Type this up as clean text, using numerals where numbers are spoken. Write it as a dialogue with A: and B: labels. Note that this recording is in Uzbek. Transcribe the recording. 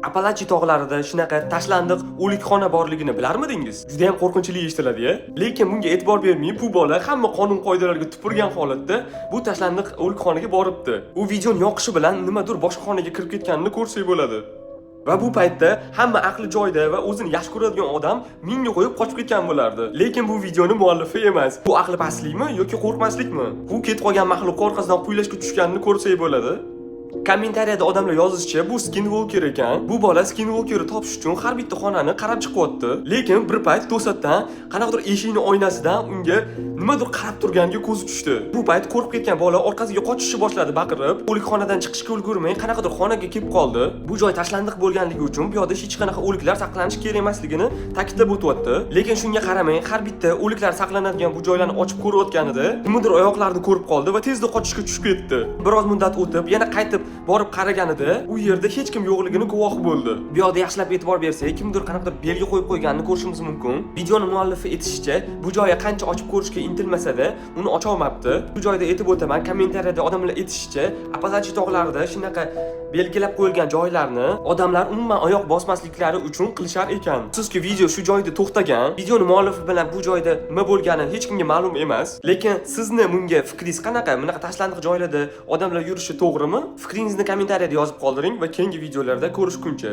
A: Apalachi tog'larida shunaqa tashlandiq o'likxona borligini bilarmidingiz? Juda ham qo'rqinchli eshitiladi-ya. Lekin bunga e'tibor bermay, bu bola hamma qonun qoidalarga tupurgan holatda bu tashlandiq o'likxonaga boribdi. U videoni yoqishi bilan nimadir boshqa xonaga kirib ketganini ko'rsak bo'ladi. Va bu paytda hamma aqli joyida va o'zini yaxshi ko'radigan odam mingga qo'yib qochib ketgan bo'lardi. Lekin bu videoni muallifi emas. Bu aqli pastlikmi yoki qo'rqmaslikmi? Bu ketib qolgan maxluqqa orqasidan quylashga tushganini ko'rsak bo'ladi. Kommentariyada odamlar yozishicha, bu Skinwalker ekan. Bu bola Skinwalkerni topish uchun har bitta xonani qarab chiqyapti. Lekin bir payt to'satdan qanaqadir eshikning oynasidan unga nimadir qarab turganiga ko'zi tushdi. Bu payt qo'rqib ketgan bola orqasiga qochishni boshladi baqirib. O'likxonadan chiqishga ulgurmay qanaqadir xonaga kelib qoldi. Bu joy tashlandiq bo'lganligi uchun bu yerda hech qanaqa o'liklar saqlanishi kerak emasligini ta'kidlab o'tyapti. Lekin shunga qaramay, har bitta o'liklar saqlanadigan bu joylarni ochib ko'rayotganida nimadir oyoqlarini ko'rib qoldi va tezda qochishga tushib ketdi. Biroz muddat o'tib, yana qaytib borib qaraganida u yerda hech kim yo'qligini guvoh bo'ldi. Bu yoqda yaxshilab e'tibor bersak, kimdir qanaqadir belgi qo'yib qo'yganini ko'rishimiz mumkin. Videoni muallifi aytishicha, bu joyga qancha ochib ko'rishga intilmasa-da, uni ocha olmabdi. Bu joyda aytib o'taman, kommentariyada odamlar aytishicha, Apalachi tog'larida shunaqa belgilab qo'yilgan joylarni odamlar umuman oyoq bosmasliklari uchun qilishar ekan. Sizki video shu joyda to'xtagan. Videoni muallifi bilan bu joyda nima bo'lgani hech kimga ma'lum emas. Lekin sizni bunga fikringiz qanaqa? Bunaqa tashlandiq joylarda odamlar yurishi to'g'rimi? Fikringizni kommentariyada yozib qoldiring va keyingi videolarda ko'rishguncha